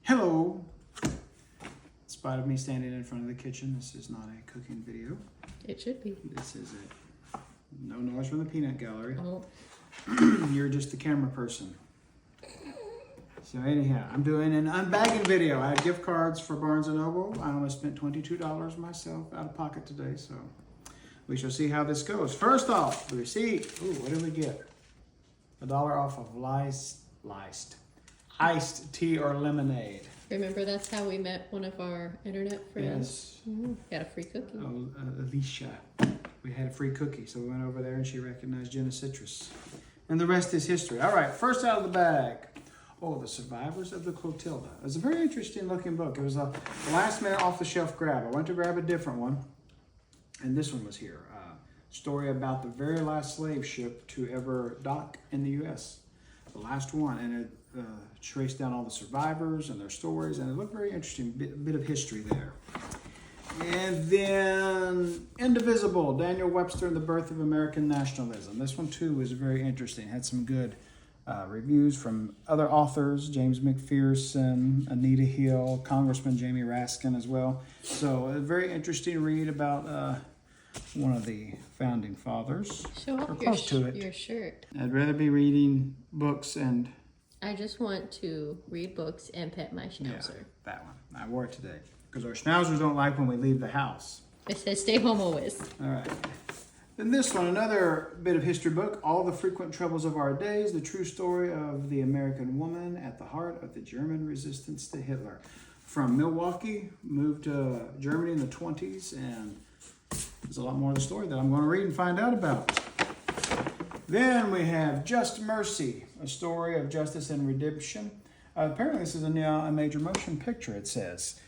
Hello. In spite of me standing in front of the kitchen, this is not a cooking video. It should be. This is it. No noise from the peanut gallery. Oh. You're just the camera person. So anyhow, I'm doing an unbagging video. I had gift cards for Barnes & Noble. I only spent $22 myself out of pocket today, so we shall see how this goes. First off, the receipt. Ooh, what did we get? $1 off of iced tea or lemonade. Remember, that's how we met one of our internet friends? Yes. Got a free cookie. Oh, Alicia. We had a free cookie, so we went over there and she recognized Jenna Citrus. And the rest is history. All right, first out of the bag. Oh, The Survivors of the Clotilda. It was a very interesting looking book. It was a last minute off the shelf grab. I went to grab a different one, and this one was here. Story about the very last slave ship to ever dock in the U.S. The last one, and it traced down all the survivors and their stories, and it looked very interesting. Bit of history there. And then Indivisible, Daniel Webster and the Birth of American Nationalism. This one too was very interesting. Had some good reviews from other authors, James McPherson, Anita Hill, Congressman Jamie Raskin as well. So a very interesting read about one of the founding fathers. Show or off close to it. your shirt. I'd rather be reading books and... I just want to read books and pet my Yeah, schnauzer. that one. I wore it today. Because our schnauzers don't like when we leave the house. It says stay home always. All right. Then this one, another bit of history book, All the Frequent Troubles of Our Days, the true story of the American woman at the heart of the German resistance to Hitler. From Milwaukee, moved to Germany in the 20s, and there's a lot more of the story that I'm going to read and find out about. Then we have Just Mercy, a story of justice and redemption. Apparently this is a major motion picture, it says.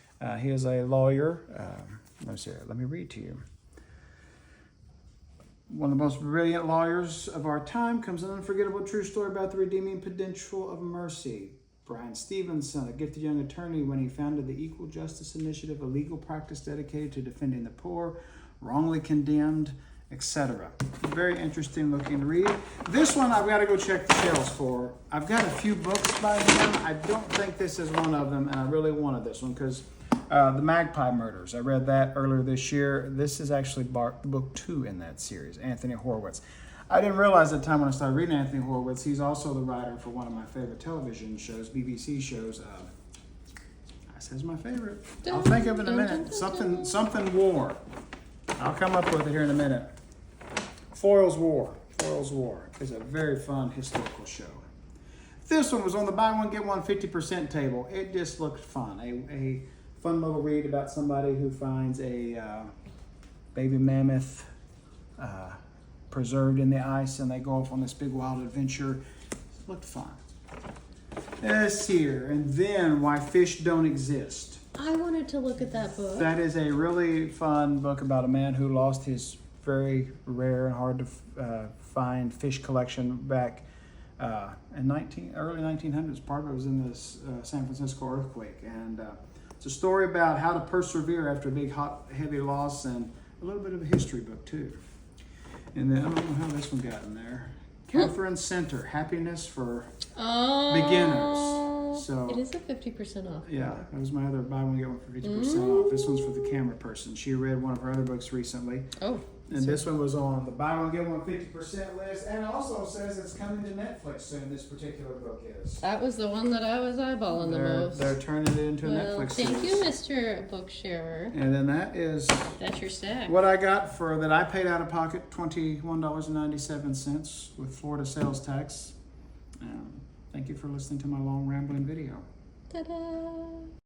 He is a lawyer. Let me read to you. One of the most brilliant lawyers of our time comes an unforgettable true story about the redeeming potential of mercy. Brian Stevenson, a gifted young attorney, when he founded the Equal Justice Initiative, a legal practice dedicated to defending the poor, wrongly condemned, etc. Very interesting looking read. This one I've got to go check the shelves for. I've got a few books by him. I don't think this is one of them, and I really wanted this one because The Magpie Murders. I read that earlier this year. This is actually book 2 in that series, Anthony Horowitz. I didn't realize at the time when I started reading Anthony Horowitz, he's also the writer for one of my favorite television shows, BBC shows. I says my favorite. I'll think of it in a minute. Something War. I'll come up with it here in a minute. Foyle's War. Foyle's War is a very fun historical show. This one was on the buy one, get one 50% table. It just looked fun. A fun little read about somebody who finds a baby mammoth preserved in the ice, and they go off on this big wild adventure. It looked fun. This here, and then Why Fish Don't Exist. I wanted to look at that book. That is a really fun book about a man who lost his very rare and hard to find fish collection back in early 1900s. Part of it was in the San Francisco earthquake, and it's a story about how to persevere after a big, heavy loss, and a little bit of a history book too. And then I don't know how this one got in there. Catherine Center, Happiness for Beginners. So it is a 50% off. yeah, that was my other buy one get one for 50% off. This one's for the camera person. She read one of her other books recently. Oh. And this one was on the buy one get one 50% list, and it also says it's coming to Netflix soon. This particular book is. That was the one that I was eyeballing the most. They're turning it into a Netflix thank series. you, Mr. Booksharer. And then that is That's your stack. what I got for that. I paid out of pocket $21.97 with Florida sales tax. Thank you for listening to my long rambling video. Ta-da!